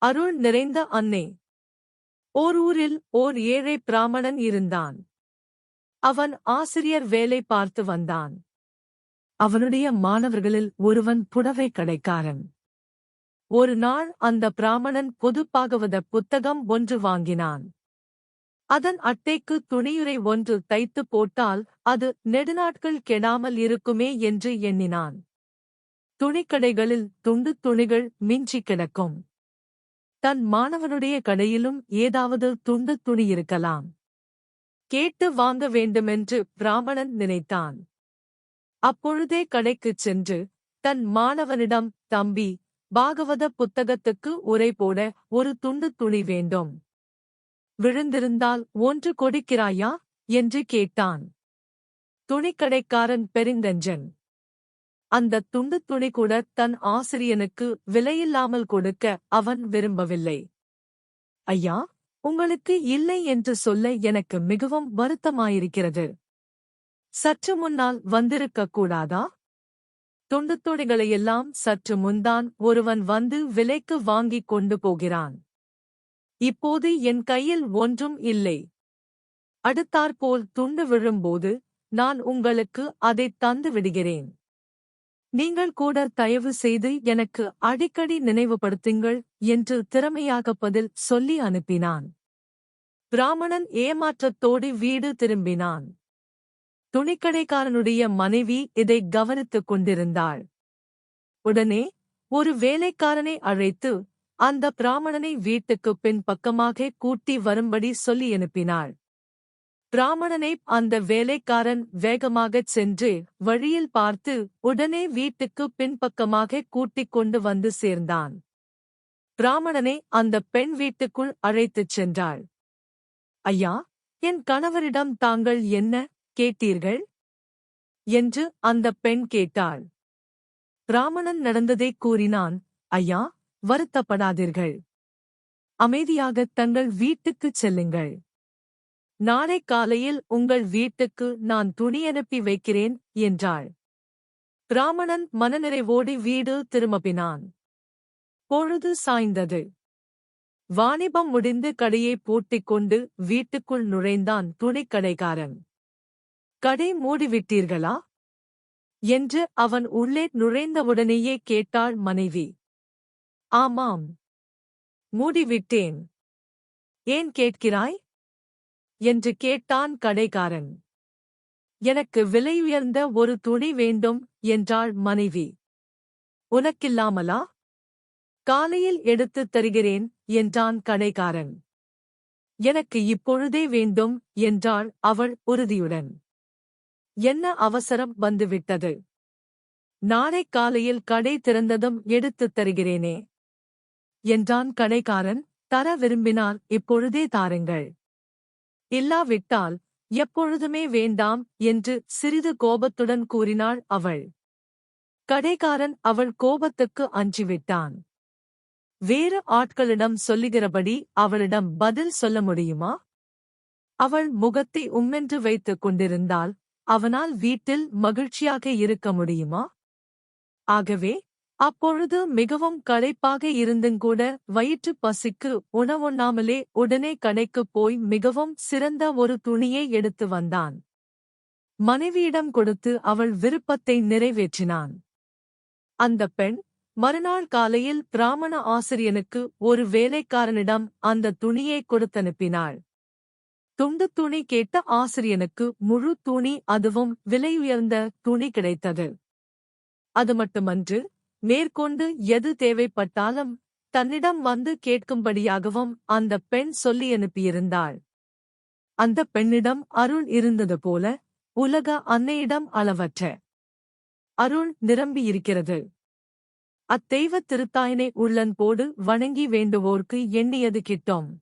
அருள் நிறைந்த அன்னை. ஓர் ஊரில் ஓர் ஏழை பிராமணன் இருந்தான். அவன் ஆசிரியர் வேலை பார்த்து வந்தான். அவனுடைய மாணவர்களில் ஒருவன் புடவை கடைக்காரன். ஒரு நாள் அந்த பிராமணன் பொது பாகவத புத்தகம் ஒன்று வாங்கினான். அதன் அட்டைக்கு துணியுரை ஒன்று தைத்து போட்டால் அது நெடுநாட்கள் கெடாமல் இருக்குமே என்று எண்ணினான். துணிக்கடைகளில் துண்டு துணிகள் மிஞ்சி கிடக்கும். தன் மாணவனுடைய கடையிலும் ஏதாவது துண்டு துணி இருக்கலாம். கேட்டு வாங்க வேண்டுமென்று பிராமணன் நினைத்தான். அப்பொழுதே கடைக்குச் சென்று தன் மாணவனிடம், தம்பி, பாகவத புத்தகத்துக்கு உரை போட ஒரு துண்டு துணி வேண்டும். விழுந்திருந்தால் ஒன்று கொடுக்கிறாயா என்று கேட்டான். துணிக்கடைக்காரன் பெருங்கஞ்சன். அந்த துண்டு துணி கூட தன் ஆசிரியனுக்கு விலையில்லாமல் கொடுக்க அவன் விரும்பவில்லை. ஐயா, உங்களுக்கு இல்லை என்று சொல்ல எனக்கு மிகவும் வருத்தமாயிருக்கிறது. சற்று முன்னால் வந்திருக்கக் கூடாதா? துண்டு துணிகளையெல்லாம் சற்று முன்தான் ஒருவன் வந்து விலைக்கு வாங்கிக் கொண்டு போகிறான். இப்போது என் கையில் ஒன்றும் இல்லை. அடுத்தாற்போல் துண்டு விழும்போது நான் உங்களுக்கு அதைத் தந்து விடுகிறேன். நீங்கள் கூட தயவு செய்து எனக்கு அடிக்கடி நினைவுபடுத்துங்கள் என்று திறமையாக பதில் சொல்லி அனுப்பினான். பிராமணன் ஏமாற்றத்தோடு வீடு திரும்பினான். துணிக்கடைக்காரனுடைய மனைவி இதை கவனித்துக் கொண்டிருந்தாள். உடனே ஒரு வேலைக்காரனை அழைத்து அந்த பிராமணனை வீட்டுக்குப் பின் பக்கமாக கூட்டி வரும்படி சொல்லி அனுப்பினாள். பிராமணனை அந்த வேலைக்காரன் வேகமாகச் சென்று வழியில் பார்த்து உடனே வீட்டுக்கு பின்பக்கமாக கூட்டிக் கொண்டு வந்து சேர்ந்தான். பிராமணனை அந்த பெண் வீட்டுக்குள் அழைத்துச் சென்றாள். ஐயா, என் கணவரிடம் தாங்கள் என்ன கேட்டீர்கள் என்று அந்த பெண் கேட்டாள். பிராமணன் நடந்ததைக் கூறினான். ஐயா, வருத்தப்படாதீர்கள். அமைதியாகத் தங்கள் வீட்டுக்குச் செல்லுங்கள். நாளை காலையில் உங்கள் வீட்டுக்கு நான் துணியனுப்பி வைக்கிறேன் என்றாள். பிராமணன் மனநிறைவோடு வீடு திரும்பினான். பொழுது சாய்ந்தது. வாணிபம் முடிந்து கடையை பூட்டிக் கொண்டு வீட்டுக்குள் நுழைந்தான் துணிக்கடைக்காரன். கடை மூடிவிட்டீர்களா என்று அவன் உள்ளே நுழைந்தவுடனேயே கேட்டாள் மனைவி. ஆமாம், மூடிவிட்டேன். ஏன் கேட்கிறாய் என்று கேட்டான் கடைக்காரன். எனக்கு விலையுயர்ந்த ஒரு துணி வேண்டும் என்றாள் மனைவி. உனக்கில்லாமலா? காலையில் எடுத்துத் தருகிறேன் என்றான் கடைக்காரன். எனக்கு இப்பொழுதே வேண்டும் என்றாள் அவள் உறுதியுடன். என்ன அவசரம் வந்துவிட்டது? நாளை காலையில் கடை திறந்ததும் எடுத்துத் தருகிறேனே என்றான் கடைக்காரன். தர விரும்பினால் இப்பொழுதே தாருங்கள். இல்லாவிட்டால் எப்பொழுதுமே வேண்டாம் என்று சிறிது கோபத்துடன் கூறினாள் அவள். கடைக்காரன் அவள் கோபத்துக்கு அஞ்சிவிட்டான். வேறு ஆட்களிடம் சொல்லுகிறபடி அவளிடம் பதில் சொல்ல முடியுமா? அவள் முகத்தை உம்மென்று வைத்துக் கொண்டிருந்தால் அவனால் வீட்டில் மகிழ்ச்சியாக இருக்க முடியுமா? ஆகவே அப்பொழுது மிகவும் களைப்பாக இருந்துங்கூட வயிற்றுப் பசிக்கு உணவொண்ணாமலே உடனே கடைக்குப் போய் மிகவும் சிறந்த ஒரு துணியை எடுத்து வந்தான். மனைவியிடம் கொடுத்து அவள் விருப்பத்தை நிறைவேற்றினான். அந்தப் பெண் மறுநாள் காலையில் பிராமண ஆசிரியனுக்கு ஒரு வேலைக்காரனிடம் அந்த துணியை கொடுத்தனுப்பினாள். துண்டு துணி கேட்ட ஆசிரியனுக்கு முழு துணி, அதுவும் விலையுயர்ந்த துணி கிடைத்தது. அது மட்டுமன்று, மேற்கொண்டு எது தேவைப்பட்டாலும் தன்னிடம் வந்து கேட்கும்படியாகவும் அந்த பெண் சொல்லி அனுப்பியிருந்தாள். அந்த பெண்ணிடம் அருள் இருந்தது போல உலக அன்னையிடம் அளவற்ற அருள் நிரம்பியிருக்கிறது. அத்தெய்வத் திருத்தாயினை உள்ளன்போடு வணங்கி வேண்டுவோர்க்கு எண்ணியது கிட்டும்.